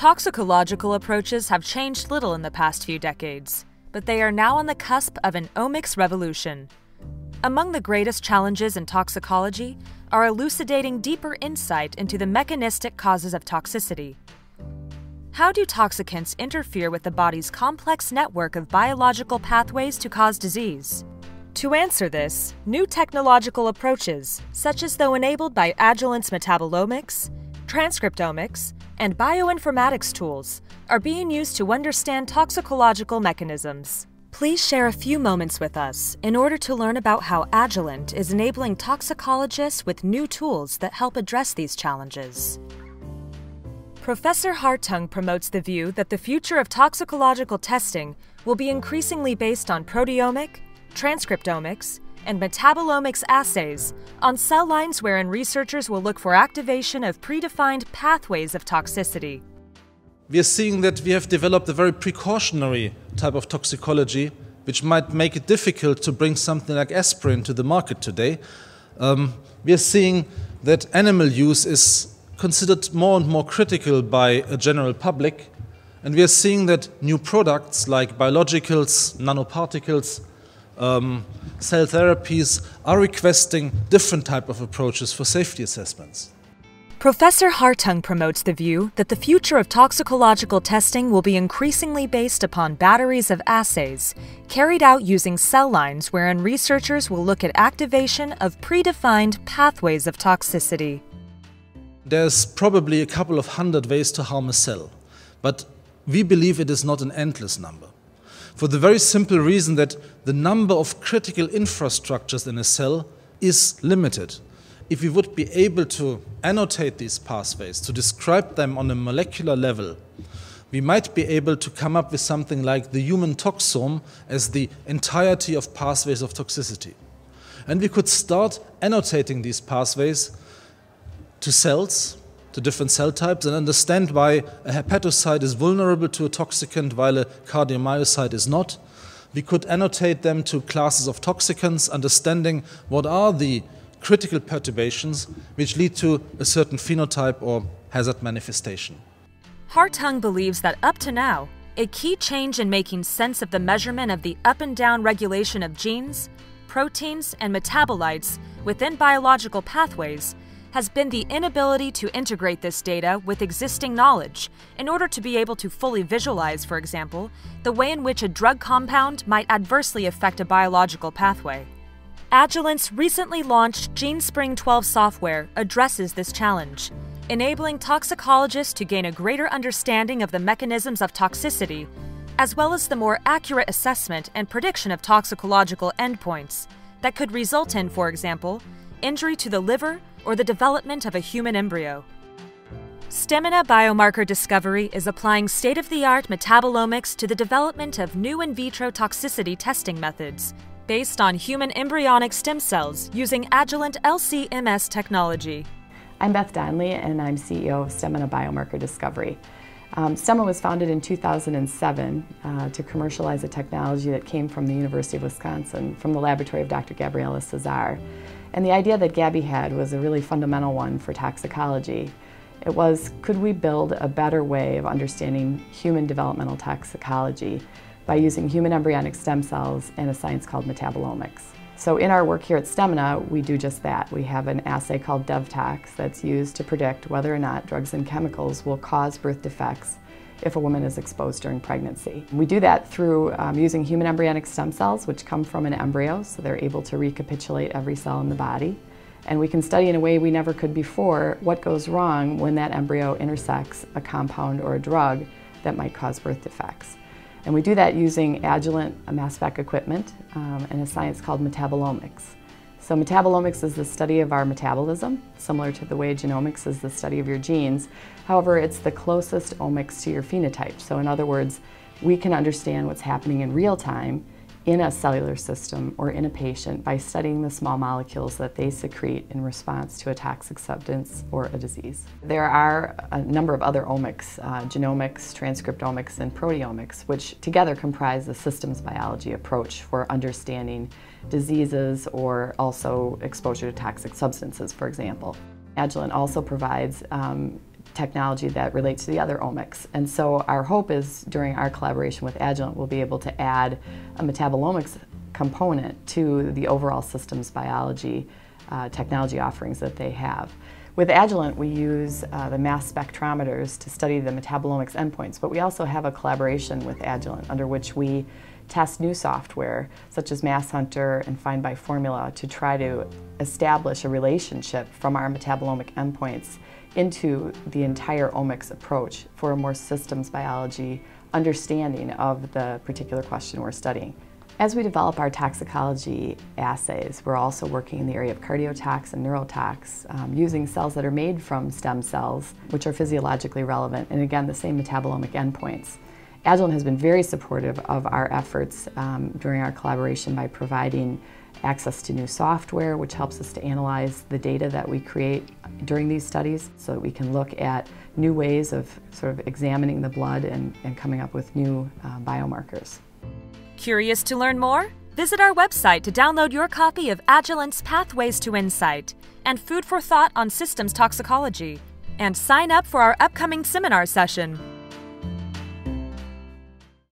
Toxicological approaches have changed little in the past few decades, but they are now on the cusp of an omics revolution. Among the greatest challenges in toxicology are elucidating deeper insight into the mechanistic causes of toxicity. How do toxicants interfere with the body's complex network of biological pathways to cause disease? To answer this, new technological approaches, such as those enabled by Agilent's metabolomics, transcriptomics, and bioinformatics tools, are being used to understand toxicological mechanisms. Please share a few moments with us in order to learn about how Agilent is enabling toxicologists with new tools that help address these challenges. Professor Hartung promotes the view that the future of toxicological testing will be increasingly based on proteomic, transcriptomics, and metabolomics assays on cell lines wherein researchers will look for activation of predefined pathways of toxicity. We are seeing that we have developed a very precautionary type of toxicology, which might make it difficult to bring something like aspirin to the market today. We are seeing that animal use is considered more and more critical by a general public, and we are seeing that new products like biologicals, nanoparticles, cell therapies are requesting different type of approaches for safety assessments. Professor Hartung promotes the view that the future of toxicological testing will be increasingly based upon batteries of assays carried out using cell lines wherein researchers will look at activation of predefined pathways of toxicity. There's probably a couple of hundred ways to harm a cell, but we believe it is not an endless number. For the very simple reason that the number of critical infrastructures in a cell is limited. If we would be able to annotate these pathways, to describe them on a molecular level, we might be able to come up with something like the human toxome as the entirety of pathways of toxicity. And we could start annotating these pathways to cells, to different cell types, and understand why a hepatocyte is vulnerable to a toxicant while a cardiomyocyte is not. We could annotate them to classes of toxicants, understanding what are the critical perturbations which lead to a certain phenotype or hazard manifestation. Hartung believes that up to now, a key change in making sense of the measurement of the up and down regulation of genes, proteins, and metabolites within biological pathways has been the inability to integrate this data with existing knowledge in order to be able to fully visualize, for example, the way in which a drug compound might adversely affect a biological pathway. Agilent's recently launched GeneSpring 12 software addresses this challenge, enabling toxicologists to gain a greater understanding of the mechanisms of toxicity, as well as the more accurate assessment and prediction of toxicological endpoints that could result in, for example, injury to the liver or the development of a human embryo. Stemina Biomarker Discovery is applying state-of-the-art metabolomics to the development of new in vitro toxicity testing methods based on human embryonic stem cells using Agilent LC-MS technology. I'm Beth Donley, and I'm CEO of Stemina Biomarker Discovery. Stemina was founded in 2007 to commercialize a technology that came from the University of Wisconsin, from the laboratory of Dr. Gabriela Cesar. And the idea that Gabby had was a really fundamental one for toxicology. It was, could we build a better way of understanding human developmental toxicology by using human embryonic stem cells and a science called metabolomics? So in our work here at Stemina, we do just that. We have an assay called DevTox that's used to predict whether or not drugs and chemicals will cause birth defects if a woman is exposed during pregnancy. We do that through using human embryonic stem cells, which come from an embryo, so they're able to recapitulate every cell in the body. And we can study in a way we never could before what goes wrong when that embryo intersects a compound or a drug that might cause birth defects. And we do that using Agilent mass spec equipment and a science called metabolomics. So metabolomics is the study of our metabolism, similar to the way genomics is the study of your genes. However, it's the closest omics to your phenotype. So in other words, we can understand what's happening in real time in a cellular system or in a patient by studying the small molecules that they secrete in response to a toxic substance or a disease. There are a number of other omics, genomics, transcriptomics, and proteomics, which together comprise the systems biology approach for understanding diseases or also exposure to toxic substances, for example. Agilent also provides technology that relates to the other omics. And so our hope is during our collaboration with Agilent, we'll be able to add a metabolomics component to the overall systems biology technology offerings that they have. With Agilent, we use the mass spectrometers to study the metabolomics endpoints, but we also have a collaboration with Agilent under which we test new software such as Mass Hunter and Find by Formula to try to establish a relationship from our metabolomic endpoints into the entire omics approach for a more systems biology understanding of the particular question we're studying. As we develop our toxicology assays, we're also working in the area of cardiotox and neurotox, using cells that are made from stem cells, which are physiologically relevant, and again, the same metabolomic endpoints. Agilent has been very supportive of our efforts during our collaboration by providing access to new software, which helps us to analyze the data that we create during these studies so that we can look at new ways of sort of examining the blood and coming up with new biomarkers. Curious to learn more? Visit our website to download your copy of Agilent's Pathways to Insight and Food for Thought on Systems Toxicology, and sign up for our upcoming seminar session.